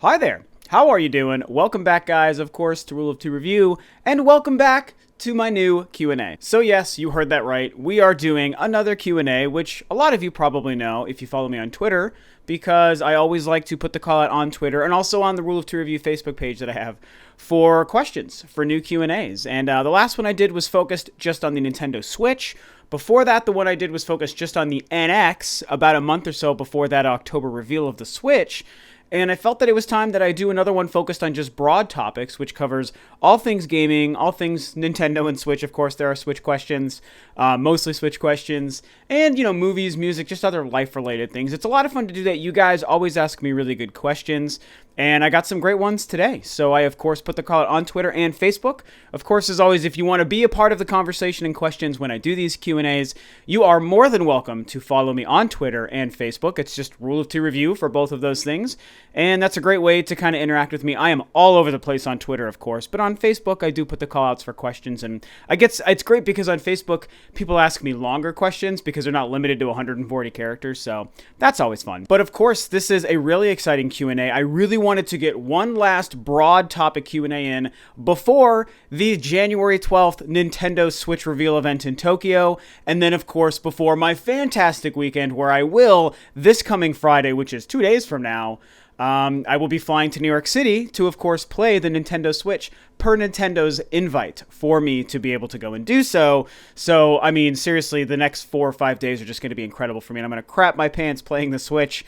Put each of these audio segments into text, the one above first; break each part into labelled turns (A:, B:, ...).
A: Hi there. How are you doing? Welcome back, guys, of course, to Rule of Two Review, and welcome back to my new Q&A. So yes, you heard that right. We are doing another Q&A, which a lot of you probably know if you follow me on Twitter, because I always like to put the call out on Twitter and also on the Rule of Two Review Facebook page that I have for questions for new Q&As. And the last one I did was focused just on the Nintendo Switch. Before that, the one I did was focused just on the NX about a month or so before that October reveal of the Switch. And I felt that it was time that I do another one focused on just broad topics, which covers all things gaming, all things Nintendo and Switch. Of course, there are Switch questions, mostly Switch questions, and, movies, music, just other life-related things. It's a lot of fun to do that. You guys always ask me really good questions, and I got some great ones today. So I, of course, put the call out on Twitter and Facebook. Of course, as always, if you want to be a part of the conversation and questions when I do these Q&As, you are more than welcome to follow me on Twitter and Facebook. It's just Rule of Two Review for both of those things. And that's a great way to kind of interact with me. I am all over the place on Twitter, of course, but on Facebook, I do put the call-outs for questions, and it's great because on Facebook, people ask me longer questions because they're not limited to 140 characters, so that's always fun. But of course, this is a really exciting Q&A. I really wanted to get one last broad topic Q&A in before the January 12th Nintendo Switch reveal event in Tokyo, and then, of course, before my fantastic weekend where I will, this coming Friday, which is 2 days from now, I will be flying to New York City to, of course, play the Nintendo Switch per Nintendo's invite for me to be able to go and do so. So, I mean, seriously, the next 4 or 5 days are just going to be incredible for me. And I'm going to crap my pants playing the Switch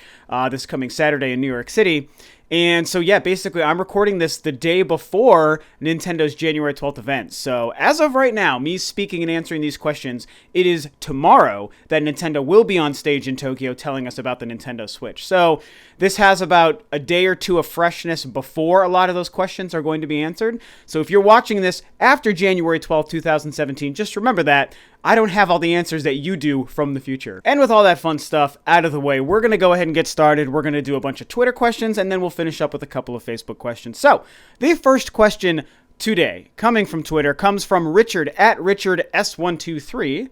A: this coming Saturday in New York City. And so, yeah, basically, I'm recording this the day before Nintendo's January 12th event. So, as of right now, me speaking and answering these questions, it is tomorrow that Nintendo will be on stage in Tokyo telling us about the Nintendo Switch. So, this has about a day or two of freshness before a lot of those questions are going to be answered. So, if you're watching this after January 12th, 2017, just remember that I don't have all the answers that you do from the future. And with all that fun stuff out of the way, we're going to go ahead and get started. We're going to do a bunch of Twitter questions, and then we'll finish up with a couple of Facebook questions. So, the first question today, coming from Twitter, comes from Richard at RichardS123.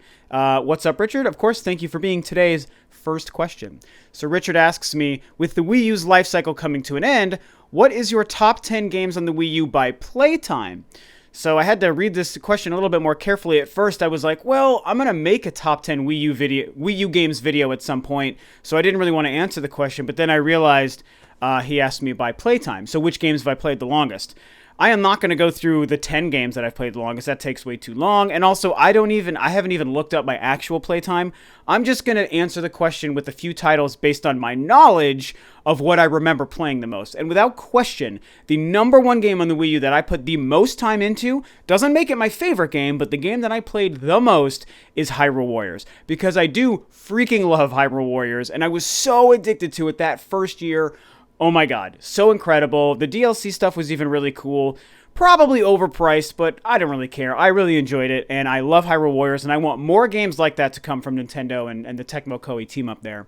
A: What's up, Richard? Of course, thank you for being today's first question. So Richard asks me, with the Wii U's life cycle coming to an end, what is your top 10 games on the Wii U by playtime? So I had to read this question a little bit more carefully. At first, I was like, well, I'm going to make a top 10 Wii U games video at some point, so I didn't really want to answer the question, but then I realized he asked me by playtime. So which games have I played the longest? I am not going to go through the 10 games that I've played the longest. That takes way too long. And also, I haven't even looked up my actual playtime. I'm just going to answer the question with a few titles based on my knowledge of what I remember playing the most. And without question, the number one game on the Wii U that I put the most time into doesn't make it my favorite game, but the game that I played the most is Hyrule Warriors. Because I do freaking love Hyrule Warriors, and I was so addicted to it that first year. Oh my god, so incredible. The DLC stuff was even really cool. Probably overpriced, but I don't really care. I really enjoyed it, and I love Hyrule Warriors, and I want more games like that to come from Nintendo and the Tecmo Koei team up there.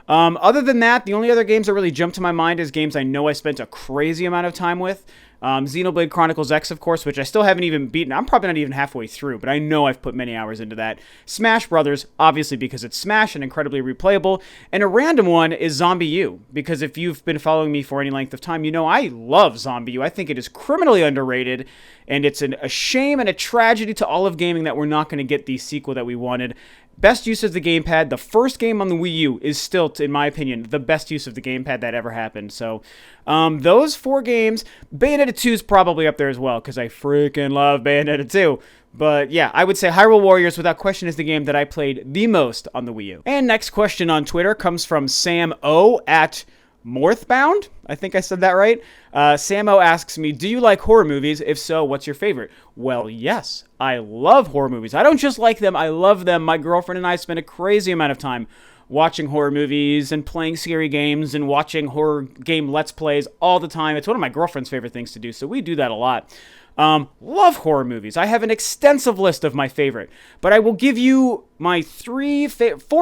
A: Other than that, the only other games that really jump to my mind is games I know I spent a crazy amount of time with. Xenoblade Chronicles X, of course, which I still haven't even beaten. I'm probably not even halfway through, but I know I've put many hours into that. Smash Brothers, obviously because it's Smash and incredibly replayable. And a random one is Zombie U, because if you've been following me for any length of time, you know I love Zombie U. I think it is criminally underrated, and it's a shame and a tragedy to all of gaming that we're not going to get the sequel that we wanted. Best use of the gamepad. The first game on the Wii U is still, in my opinion, the best use of the gamepad that ever happened. So, those 4 games. Bayonetta 2 is probably up there as well, because I freaking love Bayonetta 2. But yeah, I would say Hyrule Warriors, without question, is the game that I played the most on the Wii U. And next question on Twitter comes from Sam O at Morthbound? I think I said that right. Samo asks me, do you like horror movies? If so, what's your favorite? Well, yes, I love horror movies. I don't just like them, I love them. My girlfriend and I spend a crazy amount of time watching horror movies and playing scary games and watching horror game Let's Plays all the time. It's one of my girlfriend's favorite things to do, so we do that a lot. Love horror movies. I have an extensive list of my favorite, but I will give you my 4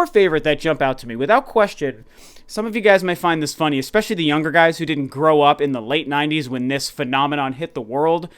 A: favorite that jump out to me. Without question, some of you guys might find this funny, especially the younger guys who didn't grow up in the late 90s when this phenomenon hit the world.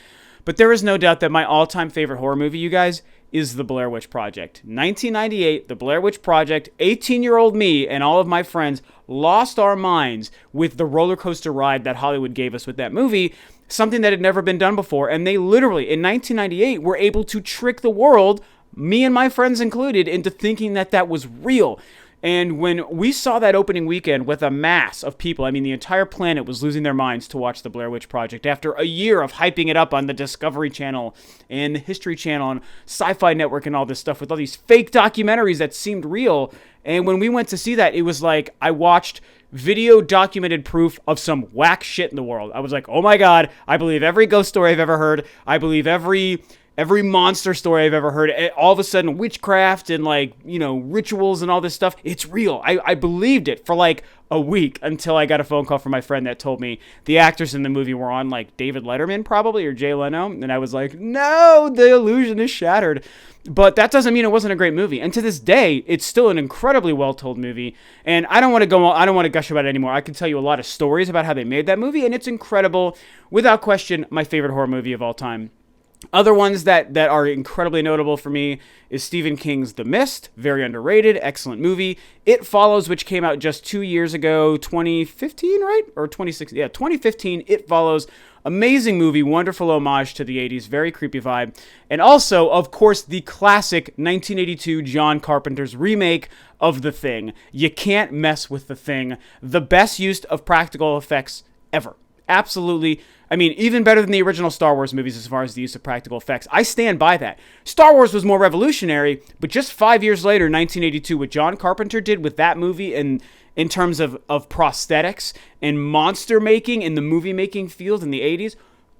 A: But there is no doubt that my all-time favorite horror movie, you guys, is The Blair Witch Project. 1998, The Blair Witch Project, 18-year-old me and all of my friends lost our minds with the roller coaster ride that Hollywood gave us with that movie, something that had never been done before. And they literally, in 1998, were able to trick the world, me and my friends included, into thinking that that was real. And when we saw that opening weekend with a mass of people, I mean, the entire planet was losing their minds to watch the Blair Witch Project after a year of hyping it up on the Discovery Channel and the History Channel and Sci-Fi Network and all this stuff with all these fake documentaries that seemed real. And when we went to see that, it was like I watched video documented proof of some whack shit in the world. I was like, oh my God, I believe every ghost story I've ever heard. I believe every monster story I've ever heard. All of a sudden, witchcraft and rituals and all this stuff, it's real. I believed it for like a week until I got a phone call from my friend that told me the actors in the movie were on like David Letterman probably or Jay Leno. And I was like, no, the illusion is shattered. But that doesn't mean it wasn't a great movie. And to this day, it's still an incredibly well-told movie. And I don't want to gush about it anymore. I can tell you a lot of stories about how they made that movie, and it's incredible. Without question, my favorite horror movie of all time. Other ones that are incredibly notable for me is Stephen King's The Mist, very underrated, excellent movie. It Follows, which came out just 2 years ago, 2015, right? Or 2016? Yeah, 2015, It Follows. Amazing movie, wonderful homage to the 80s, very creepy vibe. And also, of course, the classic 1982 John Carpenter's remake of The Thing. You can't mess with The Thing. The best use of practical effects ever. Absolutely. I mean, even better than the original Star Wars movies as far as the use of practical effects. I stand by that. Star Wars was more revolutionary, but just 5 years later, 1982, what John Carpenter did with that movie and in terms of prosthetics and monster making in the movie making field in the 80s,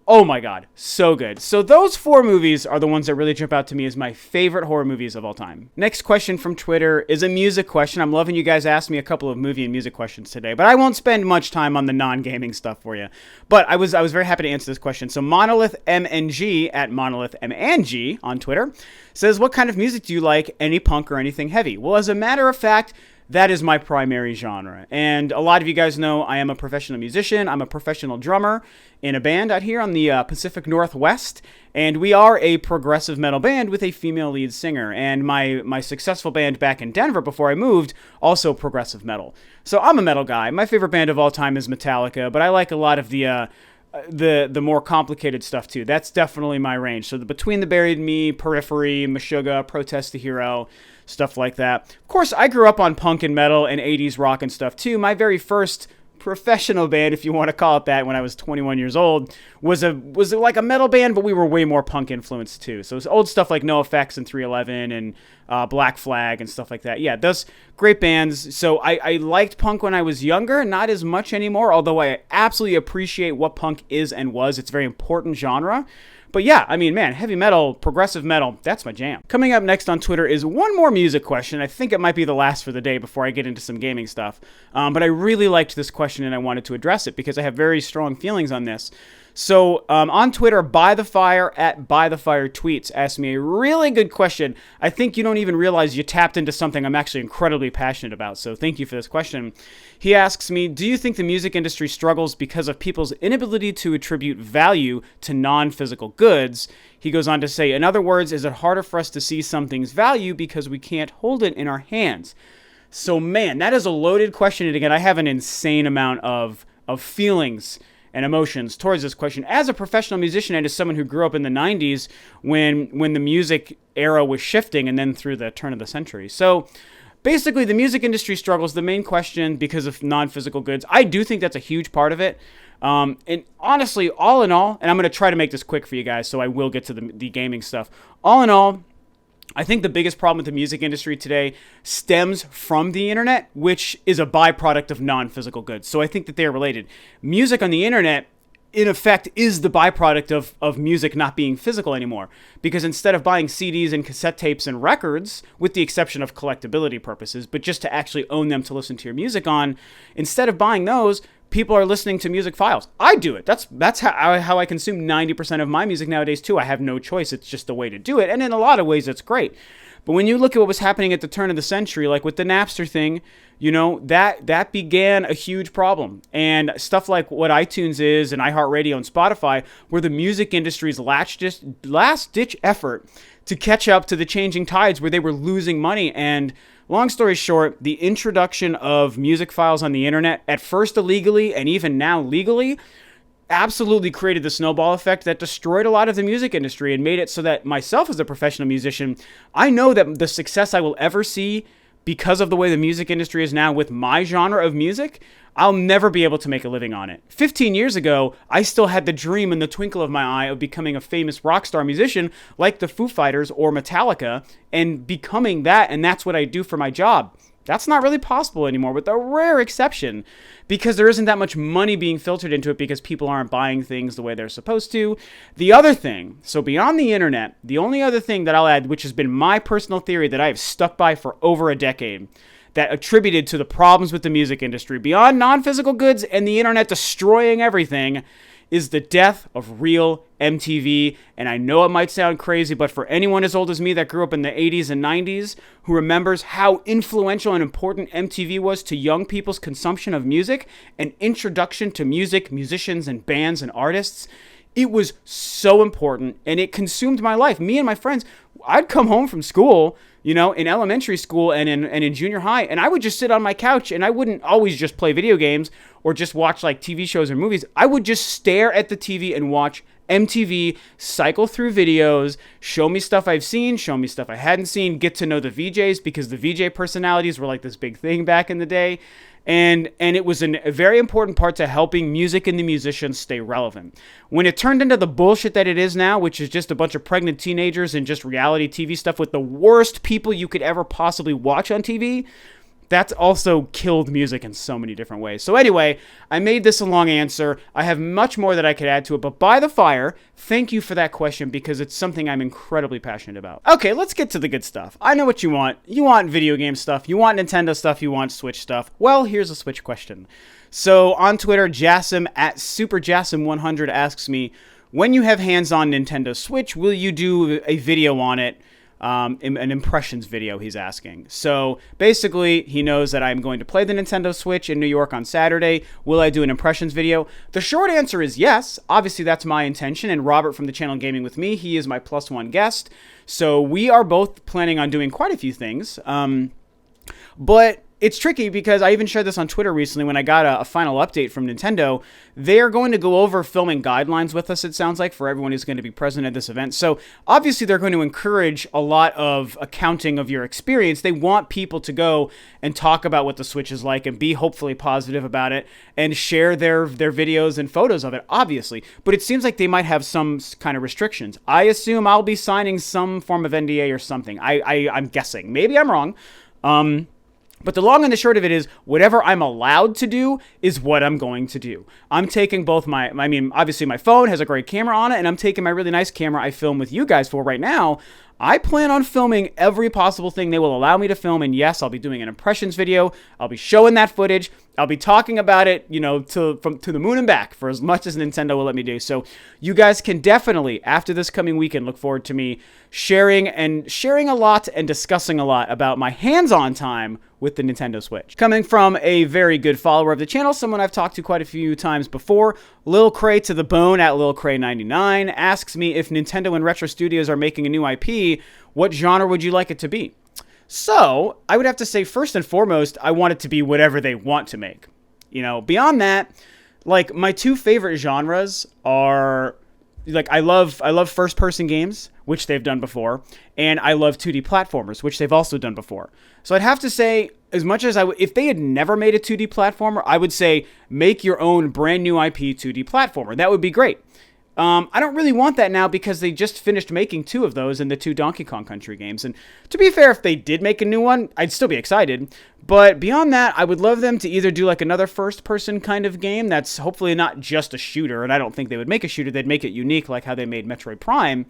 A: oh my God, so good. So those 4 movies are the ones that really jump out to me as my favorite horror movies of all time. Next question from Twitter is a music question. I'm loving you guys asking me a couple of movie and music questions today, but I won't spend much time on the non-gaming stuff for you. But I was very happy to answer this question. So Monolith MNG at Monolith MNG on Twitter says, what kind of music do you like? Any punk or anything heavy? Well, as a matter of fact, that is my primary genre. And a lot of you guys know I am a professional musician. I'm a professional drummer in a band out here on the Pacific Northwest. And we are a progressive metal band with a female lead singer. And my successful band back in Denver before I moved, also progressive metal. So I'm a metal guy. My favorite band of all time is Metallica, but I like a lot of the more complicated stuff too. That's definitely my range. So Between the Buried and Me, Periphery, Meshuggah, Protest the Hero, stuff like that. Of course, I grew up on punk and metal and 80s rock and stuff too. My very first professional band, if you want to call it that, when I was 21 years old, was like a metal band, but we were way more punk influenced too. So it's old stuff like NoFX and 311 and Black Flag and stuff like that. Yeah, those great bands. So I liked punk when I was younger, not as much anymore, although I absolutely appreciate what punk is and was. It's a very important genre. But yeah, I mean, man, heavy metal, progressive metal, that's my jam. Coming up next on Twitter is one more music question. I think it might be the last for the day before I get into some gaming stuff. But I really liked this question and I wanted to address it because I have very strong feelings on this. So on Twitter, By the Fire at By the Fire Tweets asked me a really good question. I think you don't even realize you tapped into something I'm actually incredibly passionate about. So thank you for this question. He asks me, do you think the music industry struggles because of people's inability to attribute value to non-physical goods? He goes on to say, in other words, is it harder for us to see something's value because we can't hold it in our hands? So man, that is a loaded question. And again, I have an insane amount of feelings and emotions towards this question. As a professional musician and as someone who grew up in the 90s when the music era was shifting and then through the turn of the century. So basically, the music industry struggles. The main question because of non-physical goods. I do think that's a huge part of it. And honestly, all in all, and I'm going to try to make this quick for you guys, so I will get to the gaming stuff. All in all, I think the biggest problem with the music industry today stems from the internet, which is a byproduct of non-physical goods. So I think that they are related. Music on the internet, in effect, is the byproduct of music not being physical anymore. Because instead of buying CDs and cassette tapes and records, with the exception of collectability purposes, but just to actually own them to listen to your music on, instead of buying those, people are listening to music files. I do it. That's how I consume 90% of my music nowadays too. I have no choice. It's just the way to do it. And in a lot of ways, it's great. But when you look at what was happening at the turn of the century, like with the Napster thing, you know, that began a huge problem. And stuff like what iTunes is and iHeartRadio and Spotify were the music industry's last-ditch effort to catch up to the changing tides where they were losing money. And long story short, the introduction of music files on the internet, at first illegally and even now legally, absolutely created the snowball effect that destroyed a lot of the music industry and made it so that myself as a professional musician, I know that the success I will ever see because of the way the music industry is now with my genre of music, I'll never be able to make a living on it. 15 years ago, I still had the dream in the twinkle of my eye of becoming a famous rock star musician like the Foo Fighters or Metallica and becoming that, and that's what I do for my job. That's not really possible anymore, with a rare exception, because there isn't that much money being filtered into it because people aren't buying things the way they're supposed to. The other thing, so beyond the internet, the only other thing that I'll add, which has been my personal theory that I have stuck by for over a decade, that attributed to the problems with the music industry, beyond non-physical goods and the internet destroying everything, is the death of real MTV. And I know it might sound crazy, but for anyone as old as me that grew up in the 80s and 90s who remembers how influential and important MTV was to young people's consumption of music and introduction to music, musicians, and bands and artists, it was so important, and it consumed my life. Me and my friends, I'd come home from school, in elementary school and in junior high, and I would just sit on my couch, and I wouldn't always just play video games or just watch like TV shows or movies. I would just stare at the TV and watch MTV, cycle through videos, show me stuff I've seen, show me stuff I hadn't seen, get to know the VJs, because the VJ personalities were like this big thing back in the day. And it was a very important part to helping music and the musicians stay relevant. When it turned into the bullshit that it is now, which is just a bunch of pregnant teenagers and just reality TV stuff with the worst people you could ever possibly watch on TV, that's also killed music in so many different ways. So anyway, I made this a long answer. I have much more that I could add to it, but by the fire, thank you for that question because it's something I'm incredibly passionate about. Okay, let's get to the good stuff. I know what you want. You want video game stuff. You want Nintendo stuff. You want Switch stuff. Well, here's a Switch question. So on Twitter, Jassim at SuperJassim100 asks me, when you have hands-on Nintendo Switch, will you do a video on it? An impressions video, he's asking. So basically, he knows that I'm going to play the Nintendo Switch in New York on Saturday. Will I do an impressions video? The short answer is yes. Obviously, that's my intention. And Robert from the channel Gaming With Me, he is my +1 guest. So we are both planning on doing quite a few things. But it's tricky because I even shared this on Twitter recently when I got a final update from Nintendo. They're going to go over filming guidelines with us, it sounds like, for everyone who's going to be present at this event. So obviously they're going to encourage a lot of accounting of your experience. They want people to go and talk about what the Switch is like and be hopefully positive about it and share their videos and photos of it, obviously. But it seems like they might have some kind of restrictions. I assume I'll be signing some form of NDA or something. I'm guessing. Maybe I'm wrong. But the long and the short of it is, whatever I'm allowed to do is what I'm going to do. I'm taking both obviously my phone has a great camera on it, and I'm taking my really nice camera I film with you guys for right now. I plan on filming every possible thing they will allow me to film, and yes, I'll be doing an impressions video. I'll be showing that footage. I'll be talking about it, to the moon and back for as much as Nintendo will let me do. So you guys can definitely, after this coming weekend, look forward to me sharing a lot and discussing a lot about my hands-on time with the Nintendo Switch. Coming from a very good follower of the channel, someone I've talked to quite a few times before, Lil Cray to the Bone at LilCray99 asks me, if Nintendo and Retro Studios are making a new IP, what genre would you like it to be? So, I would have to say, first and foremost, I want it to be whatever they want to make. Beyond that, like, my two favorite genres are, like, I love first-person games, which they've done before, and I love 2D platformers, which they've also done before. So I'd have to say, as much as if they had never made a 2D platformer, I would say, make your own brand new IP 2D platformer. That would be great. I don't really want that now because they just finished making 2 of those in the 2 Donkey Kong Country games. And to be fair, if they did make a new one, I'd still be excited. But beyond that, I would love them to either do like another first-person kind of game that's hopefully not just a shooter. And I don't think they would make a shooter. They'd make it unique like how they made Metroid Prime.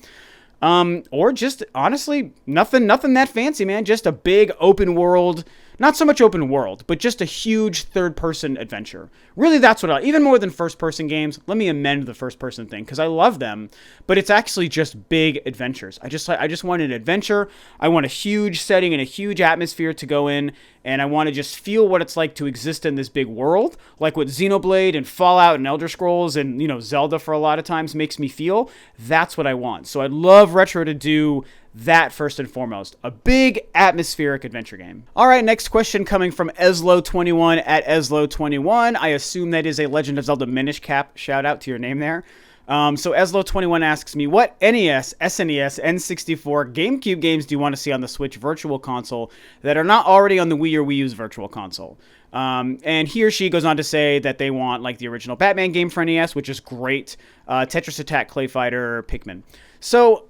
A: Or just, honestly, nothing that fancy, man. Just a big open world, not so much open world, but just a huge third-person adventure. Really, that's what even more than first-person games, let me amend the first-person thing, because I love them, but it's actually just big adventures. I just want an adventure. I want a huge setting and a huge atmosphere to go in, and I want to just feel what it's like to exist in this big world, like what Xenoblade and Fallout and Elder Scrolls and, Zelda for a lot of times makes me feel. That's what I want. So I'd love Retro to do that first and foremost. A big atmospheric adventure game. All right, next question coming from Eslo21 at Eslo21. I assume that is a Legend of Zelda Minish Cap. Shout out to your name there. So Eslo21 asks me, what NES, SNES, N64, GameCube games do you want to see on the Switch Virtual Console that are not already on the Wii or Wii U's Virtual Console? And he or she goes on to say that they want like the original Batman game for NES, which is great, Tetris Attack, Clay Fighter, Pikmin. So,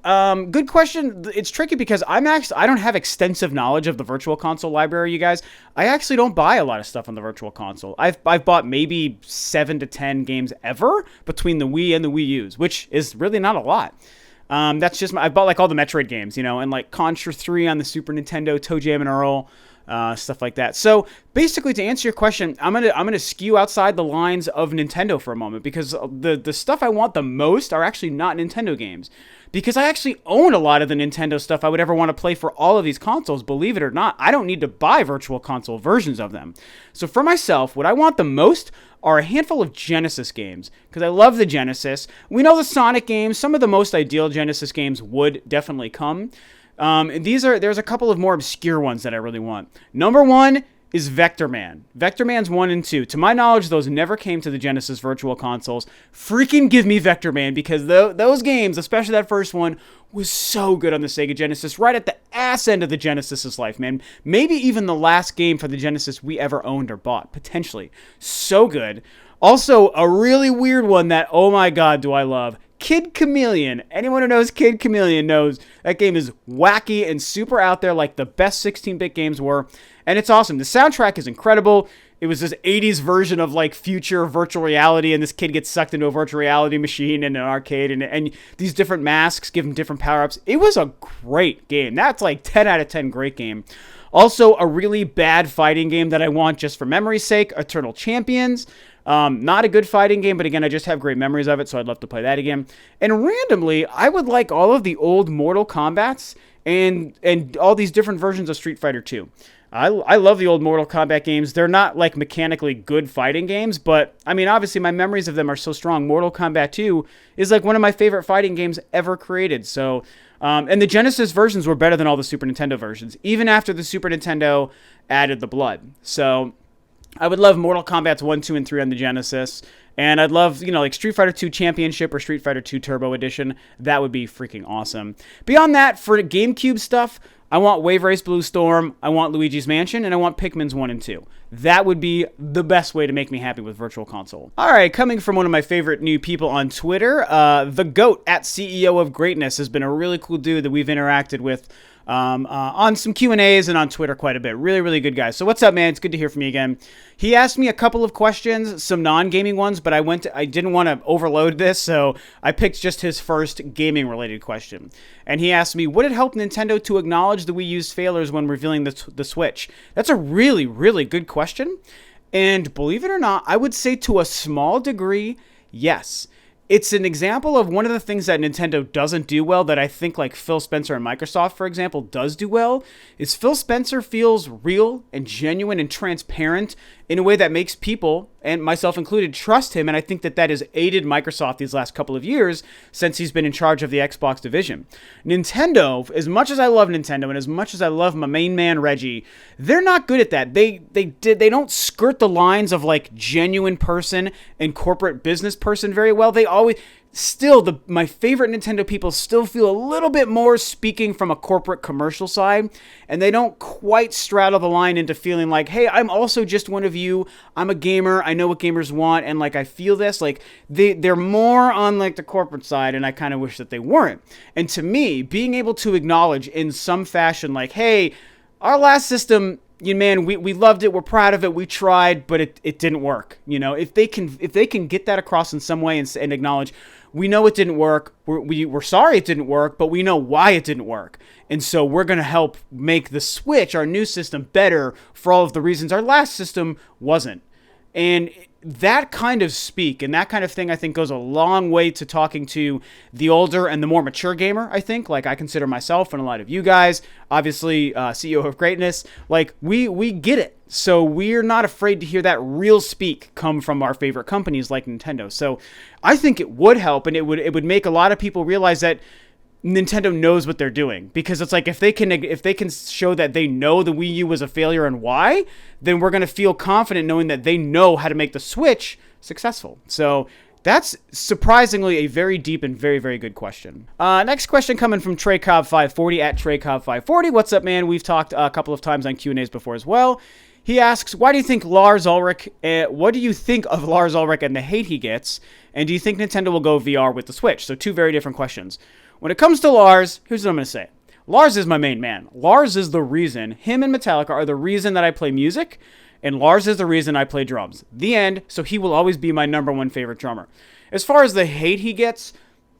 A: good question. It's tricky because I don't have extensive knowledge of the Virtual Console library, you guys. I actually don't buy a lot of stuff on the Virtual Console. I've bought maybe 7 to 10 games ever between the Wii and the Wii U's, which is really not a lot. That's just I bought like all the Metroid games, you know, and like Contra 3 on the Super Nintendo, Toe Jam and Earl. Stuff like that. So basically, to answer your question, I'm gonna skew outside the lines of Nintendo for a moment, because the stuff I want the most are actually not Nintendo games, because I actually own a lot of the Nintendo stuff I would ever want to play for all of these consoles. Believe it or not, I don't need to buy Virtual Console versions of them. So for myself, what I want the most are a handful of Genesis games, because I love the Genesis. We know the Sonic games. Some of the most ideal Genesis games would definitely come. And there's a couple of more obscure ones that I really want. Number one is Vector Man. Vector Man's 1 and 2. To my knowledge, those never came to the Genesis Virtual Consoles. Freaking give me Vector Man, because those games, especially that first one, was so good on the Sega Genesis, right at the ass end of the Genesis's life, man. Maybe even the last game for the Genesis we ever owned or bought, potentially. So good. Also, a really weird one that, oh my god, do I love. Kid Chameleon. Anyone who knows Kid Chameleon knows that game is wacky and super out there, like the best 16-bit games were, and it's awesome. The soundtrack is incredible. It was this 80s version of like future virtual reality, and this kid gets sucked into a virtual reality machine in an arcade, and these different masks give him different power-ups. It was a great game. That's like 10 out of 10 great game. Also, a really bad fighting game that I want just for memory's sake, Eternal Champions. Not a good fighting game, but again, I just have great memories of it, so I'd love to play that again. And randomly, I would like all of the old Mortal Kombats and all these different versions of Street Fighter 2. I love the old Mortal Kombat games. They're not like mechanically good fighting games, but I mean, obviously my memories of them are so strong. Mortal Kombat 2 is like one of my favorite fighting games ever created. So, and the Genesis versions were better than all the Super Nintendo versions, even after the Super Nintendo added the blood. So I would love Mortal Kombat 1, 2, and 3 on the Genesis. And I'd love, you know, like Street Fighter 2 Championship or Street Fighter 2 Turbo Edition. That would be freaking awesome. Beyond that, for GameCube stuff, I want Wave Race Blue Storm, I want Luigi's Mansion, and I want Pikmin's 1 and 2. That would be the best way to make me happy with Virtual Console. All right, coming from one of my favorite new people on Twitter, the GOAT at CEO of Greatness has been a really cool dude that we've interacted with on some Q&As and on Twitter quite a bit. Really, really good guy. So what's up, man? It's good to hear from you again. He asked me a couple of questions, some non-gaming ones, but I didn't want to overload this, so I picked just his first gaming-related question. And he asked me, would it help Nintendo to acknowledge the Wii U's failures when revealing the Switch? That's a really, really good question. And believe it or not, I would say to a small degree, yes. It's an example of one of the things that Nintendo doesn't do well that I think like Phil Spencer and Microsoft, for example, does do well, is Phil Spencer feels real and genuine and transparent in a way that makes people, and myself included, trust him, and I think that has aided Microsoft these last couple of years since he's been in charge of the Xbox division. Nintendo, as much as I love Nintendo and as much as I love my main man Reggie, they're not good at that. They don't skirt the lines of like genuine person and corporate business person very well. They always still, my favorite Nintendo people still feel a little bit more speaking from a corporate commercial side, and they don't quite straddle the line into feeling like, hey, I'm also just one of you. I'm a gamer. I know what gamers want, and like I feel this. Like they're more on like the corporate side, and I kind of wish that they weren't. And to me, being able to acknowledge in some fashion, like, hey, our last system, man, we loved it, we're proud of it, we tried, but it didn't work. You know, if they can get that across in some way and acknowledge, we know it didn't work, we're sorry it didn't work, but we know why it didn't work. And so we're going to help make the Switch, our new system, better for all of the reasons our last system wasn't. And that kind of speak and that kind of thing, I think, goes a long way to talking to the older and the more mature gamer, I think. Like, I consider myself and a lot of you guys, obviously, CEO of Greatness, like, we get it. So we're not afraid to hear that real speak come from our favorite companies like Nintendo. So I think it would help, and it would make a lot of people realize that Nintendo knows what they're doing, because it's like if they can show that they know the Wii U was a failure and why, then we're going to feel confident knowing that they know how to make the Switch successful. So that's surprisingly a very deep and very, very good question. Next question coming from TreyCobb540 at TreyCobb540. What's up, man? We've talked a couple of times on Q&As before as well. He asks, what do you think of Lars Ulrich and the hate he gets? And do you think Nintendo will go VR with the Switch? So two very different questions. When it comes to Lars, here's what I'm going to say. Lars is my main man. Lars is the reason, him and Metallica are the reason that I play music, and Lars is the reason I play drums. The end, so he will always be my number one favorite drummer. As far as the hate he gets,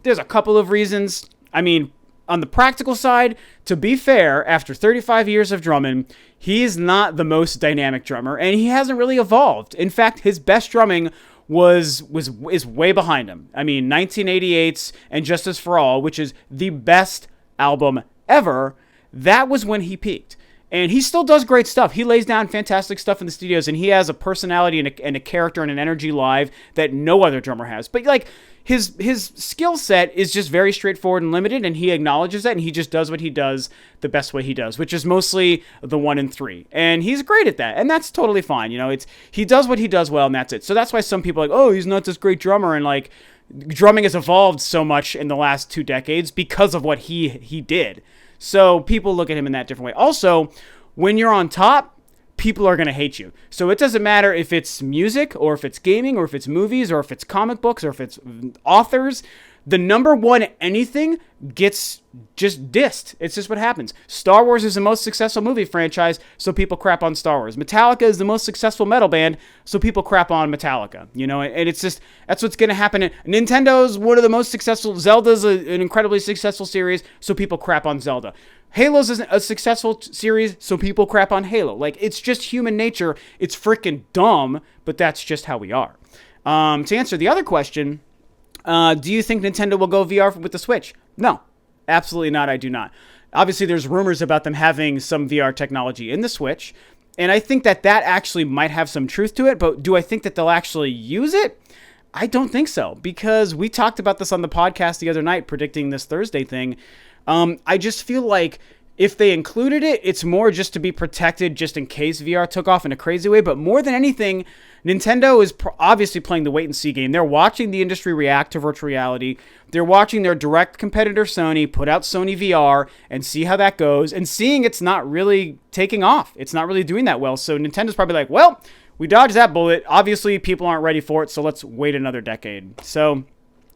A: there's a couple of reasons. I mean, on the practical side, to be fair, after 35 years of drumming, he is not the most dynamic drummer, and he hasn't really evolved. In fact, his best drumming is way behind him. I mean, 1988's And Justice for All, which is the best album ever, that was when he peaked. And he still does great stuff. He lays down fantastic stuff in the studios, and he has a personality and a character and an energy live that no other drummer has. But like, his skill set is just very straightforward and limited, and he acknowledges that, and he just does what he does the best way he does, which is mostly the 1 and 3. And he's great at that, and that's totally fine. You know, he does what he does well, and that's it. So that's why some people are like, oh, he's not this great drummer, and like, drumming has evolved so much in the last 2 decades because of what he did. So people look at him in that different way. Also, when you're on top, people are going to hate you. So it doesn't matter if it's music or if it's gaming or if it's movies or if it's comic books or if it's authors. The number one anything gets just dissed. It's just what happens. Star Wars is the most successful movie franchise, so people crap on Star Wars. Metallica is the most successful metal band, so people crap on Metallica. You know, and it's just, that's what's going to happen. Nintendo's one of the most successful. Zelda's an incredibly successful series, so people crap on Zelda. Halo's a successful series, so people crap on Halo. Like, it's just human nature. It's freaking dumb, but that's just how we are. To answer the other question, do you think Nintendo will go VR with the Switch? No, absolutely not. I do not. Obviously, there's rumors about them having some VR technology in the Switch, and I think that actually might have some truth to it, but do I think that they'll actually use it? I don't think so, because we talked about this on the podcast the other night, predicting this Thursday thing. I just feel like if they included it, it's more just to be protected just in case VR took off in a crazy way. But more than anything, Nintendo is obviously playing the wait-and-see game. They're watching the industry react to virtual reality. They're watching their direct competitor Sony put out Sony VR and see how that goes, and seeing it's not really taking off. It's not really doing that well. So Nintendo's probably like, well, we dodged that bullet. Obviously, people aren't ready for it, so let's wait another decade. So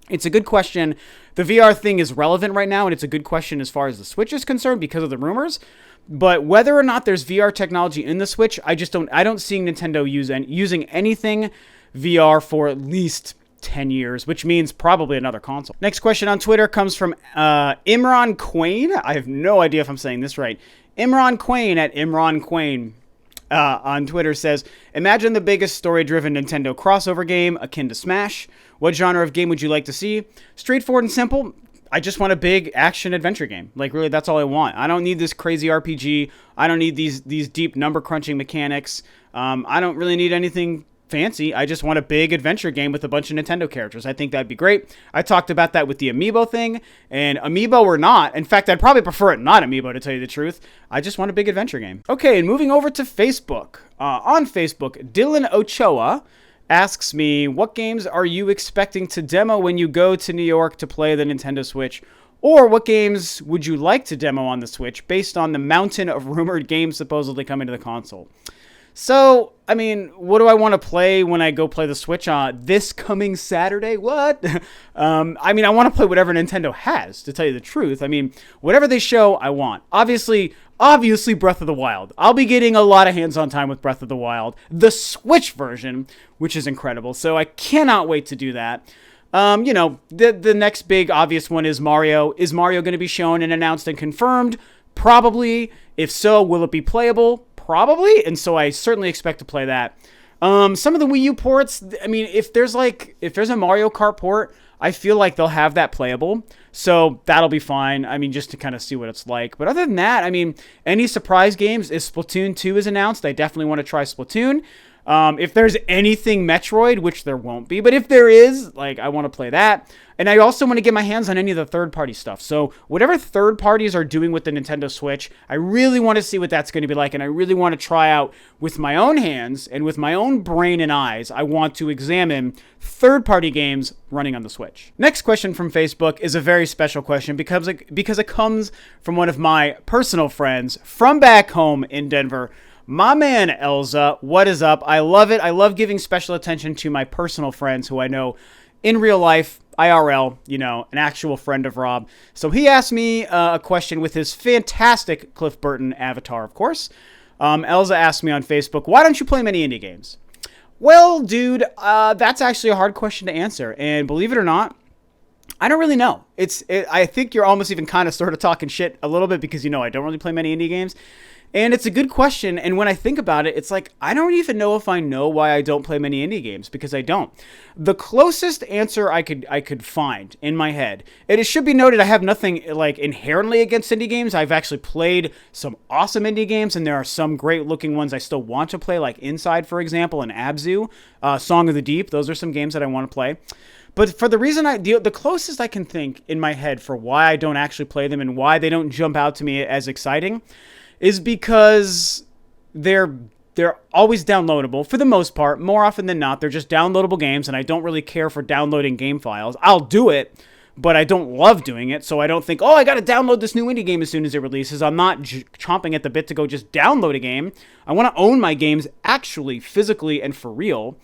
A: it's a good question. The VR thing is relevant right now, and it's a good question as far as the Switch is concerned because of the rumors. But whether or not there's VR technology in the Switch, I don't see Nintendo using anything VR for at least 10 years, which means probably another console. Next question on Twitter comes from Imran Quain. I have no idea if I'm saying this right. Imran Quain at Imran Quain on Twitter says, imagine the biggest story-driven Nintendo crossover game akin to Smash. What genre of game would you like to see? Straightforward and simple. I just want a big action-adventure game. Like, really, that's all I want. I don't need this crazy RPG. I don't need these deep number-crunching mechanics. I don't really need anything fancy. I just want a big adventure game with a bunch of Nintendo characters. I think that'd be great. I talked about that with the Amiibo thing, and Amiibo or not. In fact, I'd probably prefer it not Amiibo, to tell you the truth. I just want a big adventure game. Okay, and moving over to Facebook. On Facebook, Dylan Ochoa asks me, what games are you expecting to demo when you go to New York to play the Nintendo Switch? Or what games would you like to demo on the Switch based on the mountain of rumored games supposedly coming to the console? So, I mean, what do I want to play when I go play the Switch on this coming Saturday? What? I mean, I want to play whatever Nintendo has, to tell you the truth. I mean, whatever they show, I want. Obviously, Breath of the Wild. I'll be getting a lot of hands-on time with Breath of the Wild, the Switch version, which is incredible. So I cannot wait to do that. You know, the next big obvious one is Mario. Is Mario going to be shown and announced and confirmed? Probably. If so, will it be playable? Probably. And so I certainly expect to play that. Some of the Wii U ports, I mean, if there's a Mario Kart port, I feel like they'll have that playable. So that'll be fine. I mean, just to kind of see what it's like. But other than that, I mean, any surprise games, if Splatoon 2 is announced, I definitely want to try Splatoon. If there's anything Metroid, which there won't be, but if there is, like, I want to play that. And I also want to get my hands on any of the third-party stuff. So whatever third parties are doing with the Nintendo Switch, I really want to see what that's going to be like, and I really want to try out with my own hands and with my own brain and eyes. I want to examine third-party games running on the Switch. Next question from Facebook is a very special question because it comes from one of my personal friends from back home in Denver. My man, Elza, what is up? I love it. I love giving special attention to my personal friends who I know in real life, IRL, an actual friend of Rob. So he asked me a question with his fantastic Cliff Burton avatar, of course. Elza asked me on Facebook, why don't you play many indie games? Well, dude, that's actually a hard question to answer. And believe it or not, I don't really know. I think you're almost even kind of sort of talking shit a little bit because, I don't really play many indie games. And it's a good question, and when I think about it, it's like, I don't even know if I know why I don't play many indie games, because I don't. The closest answer I could find in my head, and it should be noted, I have nothing, like, inherently against indie games. I've actually played some awesome indie games, and there are some great-looking ones I still want to play, like Inside, for example, and Abzu, Song of the Deep. Those are some games that I want to play. But for the reason the closest I can think in my head for why I don't actually play them and why they don't jump out to me as exciting is because they're always downloadable for the most part. More often than not, they're just downloadable games, and I don't really care for downloading game files. I'll do it, but I don't love doing it, so I don't think, I got to download this new indie game as soon as it releases. I'm not chomping at the bit to go just download a game. I want to own my games actually, physically, and for real.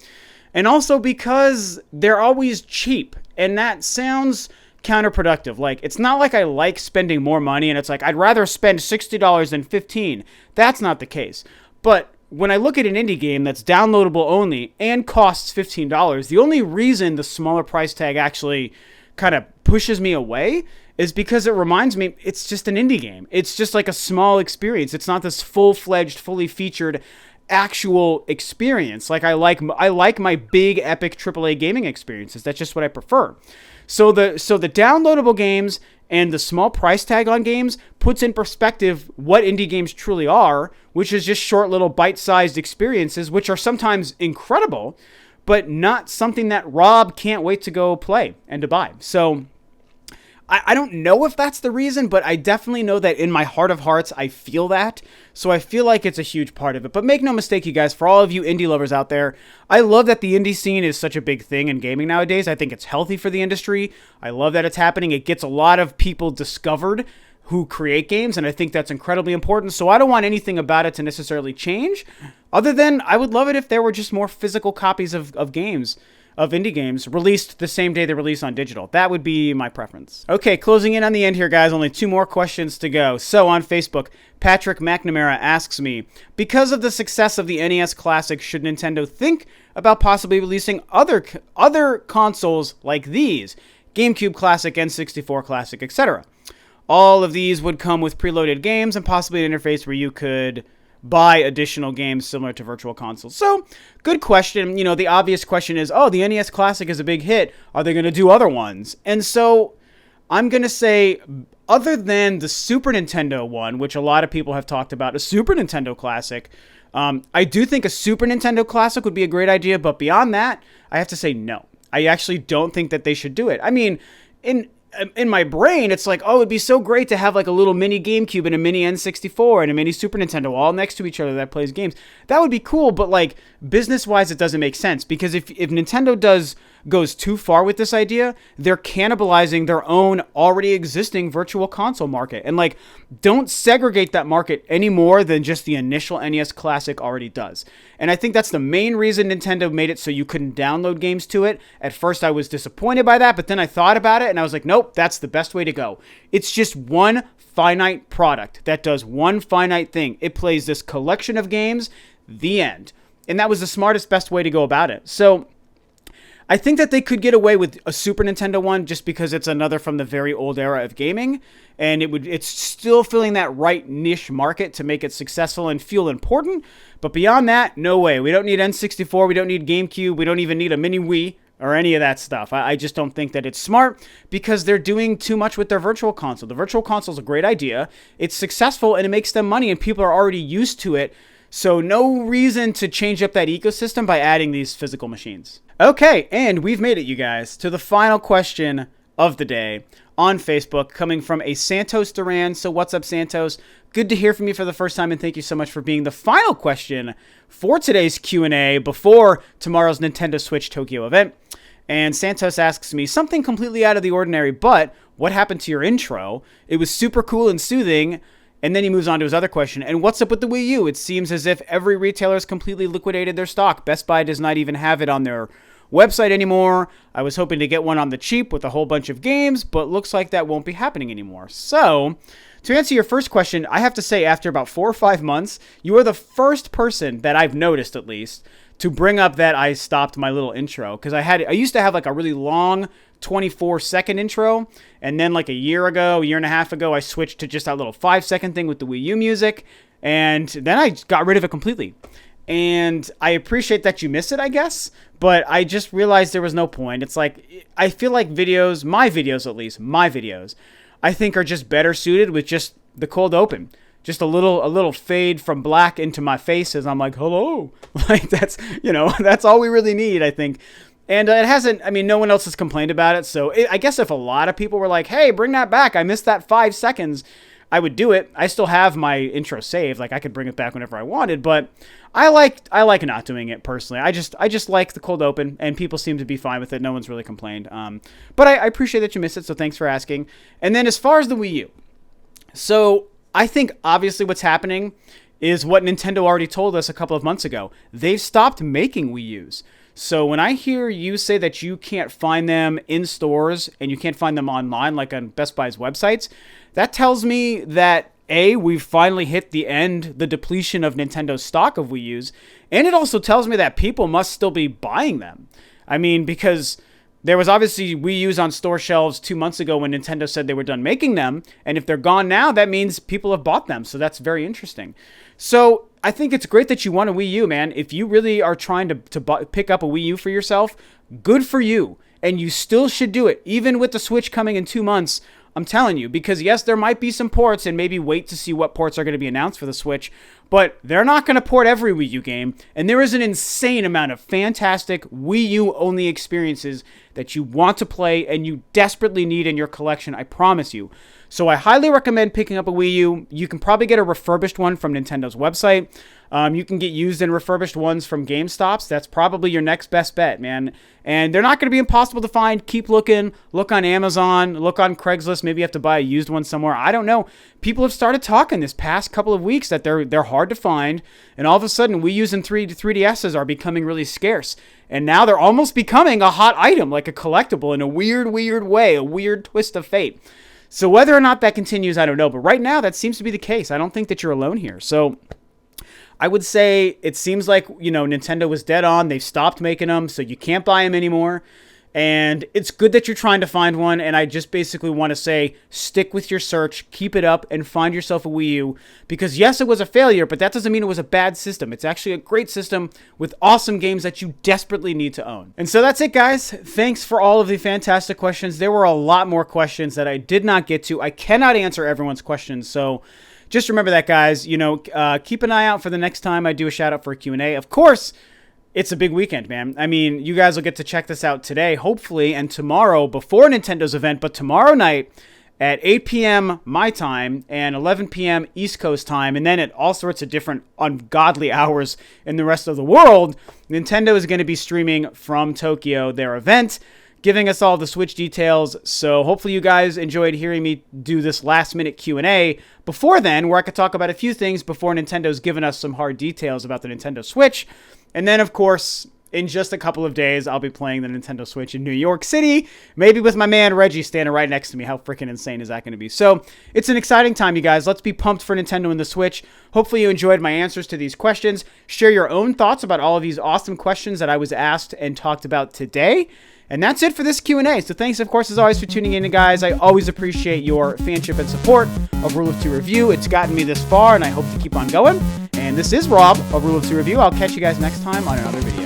A: And also because they're always cheap, and that sounds counterproductive. Like, it's not like I like spending more money and it's like I'd rather spend $60 than $15. That's not the case. But when I look at an indie game that's downloadable only and costs $15, the only reason the smaller price tag actually kind of pushes me away is because it reminds me it's just an indie game. It's just like a small experience. It's not this full-fledged, fully featured actual experience. Like I like my big epic AAA gaming experiences. That's just what I prefer. So the downloadable games and the small price tag on games puts in perspective what indie games truly are, which is just short little bite-sized experiences, which are sometimes incredible, but not something that Rob can't wait to go play and to buy. So I don't know if that's the reason, but I definitely know that in my heart of hearts, I feel that. So I feel like it's a huge part of it. But make no mistake, you guys, for all of you indie lovers out there, I love that the indie scene is such a big thing in gaming nowadays. I think it's healthy for the industry. I love that it's happening. It gets a lot of people discovered who create games, and I think that's incredibly important. So I don't want anything about it to necessarily change, other than I would love it if there were just more physical copies of games, of indie games, released the same day they release on digital. That would be my preference. Okay, closing in on the end here, guys. Only 2 more questions to go. So on Facebook, Patrick McNamara asks me, because of the success of the NES Classic, should Nintendo think about possibly releasing other consoles like these? GameCube Classic, N64 Classic, etc. All of these would come with preloaded games and possibly an interface where you could buy additional games similar to Virtual Consoles. So, good question. The obvious question is, the NES Classic is a big hit. Are they going to do other ones? And so, I'm going to say, other than the Super Nintendo one, which a lot of people have talked about, a Super Nintendo Classic, I do think a Super Nintendo Classic would be a great idea, but beyond that, I have to say no. I actually don't think that they should do it. I mean, in my brain, it's like, it'd be so great to have like a little mini GameCube and a mini N64 and a mini Super Nintendo all next to each other that plays games. That would be cool, but like business-wise, it doesn't make sense because if Nintendo goes too far with this idea, they're cannibalizing their own already existing Virtual Console market. And like, don't segregate that market any more than just the initial NES Classic already does. And I think that's the main reason Nintendo made it so you couldn't download games to it. At first, I was disappointed by that, but then I thought about it and I was like, nope, that's the best way to go. It's just one finite product that does one finite thing. It plays this collection of games, the end. And that was the smartest, best way to go about it. So I think that they could get away with a Super Nintendo one just because it's another from the very old era of gaming, and it's still filling that right niche market to make it successful and feel important. But beyond that, no way. We don't need N64, we don't need GameCube, we don't even need a mini Wii or any of that stuff. I just don't think that it's smart because they're doing too much with their Virtual Console. The Virtual Console is a great idea. It's successful and it makes them money and people are already used to it. So no reason to change up that ecosystem by adding these physical machines. Okay, and we've made it, you guys, to the final question of the day on Facebook, coming from a Santos Duran. So what's up, Santos? Good to hear from you for the first time, and thank you so much for being the final question for today's Q&A before tomorrow's Nintendo Switch Tokyo event. And Santos asks me something completely out of the ordinary, but what happened to your intro? It was super cool and soothing. And then he moves on to his other question. And what's up with the Wii U? It seems as if every retailer has completely liquidated their stock. Best Buy does not even have it on their website anymore. I was hoping to get one on the cheap with a whole bunch of games, but looks like that won't be happening anymore. So, to answer your first question, I have to say after about 4 or 5 months, you are the first person that I've noticed, at least, to bring up that I stopped my little intro. Because I used to have like a really long 24-second intro, and then like a year and a half ago, I switched to just that little 5-second thing with the Wii U music, and then I got rid of it completely. And I appreciate that you miss it, I guess, but I just realized there was no point. It's like, I feel like videos, my videos, I think are just better suited with just the cold open. Just a little fade from black into my face as I'm like, hello. Like, that's all we really need, I think. And it hasn't, no one else has complained about it. So I guess if a lot of people were like, hey, bring that back, I missed that 5 seconds, I would do it. I still have my intro saved. Like, I could bring it back whenever I wanted, but I like not doing it personally. I just like the cold open, and people seem to be fine with it. No one's really complained. But I appreciate that you missed it, so thanks for asking. And then as far as the Wii U, so I think obviously what's happening is what Nintendo already told us a couple of months ago. They've stopped making Wii U's. So when I hear you say that you can't find them in stores and you can't find them online, like on Best Buy's websites, that tells me that A, we've finally hit the depletion of Nintendo's stock of Wii U's, and it also tells me that people must still be buying them. Because there was obviously Wii U's on store shelves 2 months ago when Nintendo said they were done making them, and if they're gone now, that means people have bought them, so that's very interesting. So I think it's great that you want a Wii U, man. If you really are trying to pick up a Wii U for yourself, good for you, and you still should do it, even with the Switch coming in 2 months. I'm telling you, because yes, there might be some ports, and maybe wait to see what ports are going to be announced for the Switch, but they're not going to port every Wii U game, and there is an insane amount of fantastic Wii U-only experiences that you want to play and you desperately need in your collection, I promise you. So I highly recommend picking up a Wii U. You can probably get a refurbished one from Nintendo's website. You can get used and refurbished ones from GameStops. That's probably your next best bet, man. And they're not going to be impossible to find. Keep looking. Look on Amazon. Look on Craigslist. Maybe you have to buy a used one somewhere. I don't know. People have started talking this past couple of weeks that they're hard to find. And all of a sudden, Wii U's and 3DSs are becoming really scarce. And now they're almost becoming a hot item, like a collectible in a weird way, a weird twist of fate. So whether or not that continues, I don't know. But right now, that seems to be the case. I don't think that you're alone here. So I would say it seems like, Nintendo was dead on. They've stopped making them, so you can't buy them anymore. And it's good that you're trying to find one. And I just basically want to say, stick with your search, keep it up, and find yourself a Wii U. Because yes, it was a failure, but that doesn't mean it was a bad system. It's actually a great system with awesome games that you desperately need to own. And so that's it, guys. Thanks for all of the fantastic questions. There were a lot more questions that I did not get to. I cannot answer everyone's questions, so just remember that, guys. Keep an eye out for the next time I do a shout out for a Q&A. Of course, it's a big weekend, man. You guys will get to check this out today, hopefully, and tomorrow before Nintendo's event. But tomorrow night at 8 p.m. my time and 11 p.m. East Coast time, and then at all sorts of different ungodly hours in the rest of the world, Nintendo is going to be streaming from Tokyo their event, giving us all the Switch details. So hopefully you guys enjoyed hearing me do this last-minute Q&A before then, where I could talk about a few things before Nintendo's given us some hard details about the Nintendo Switch. And then, of course, in just a couple of days, I'll be playing the Nintendo Switch in New York City, maybe with my man Reggie standing right next to me. How freaking insane is that going to be? So it's an exciting time, you guys. Let's be pumped for Nintendo and the Switch. Hopefully you enjoyed my answers to these questions. Share your own thoughts about all of these awesome questions that I was asked and talked about today. And that's it for this Q&A. So thanks, of course, as always, for tuning in, guys. I always appreciate your fanship and support of Rule of Two Review. It's gotten me this far, and I hope to keep on going. And this is Rob of Rule of Two Review. I'll catch you guys next time on another video.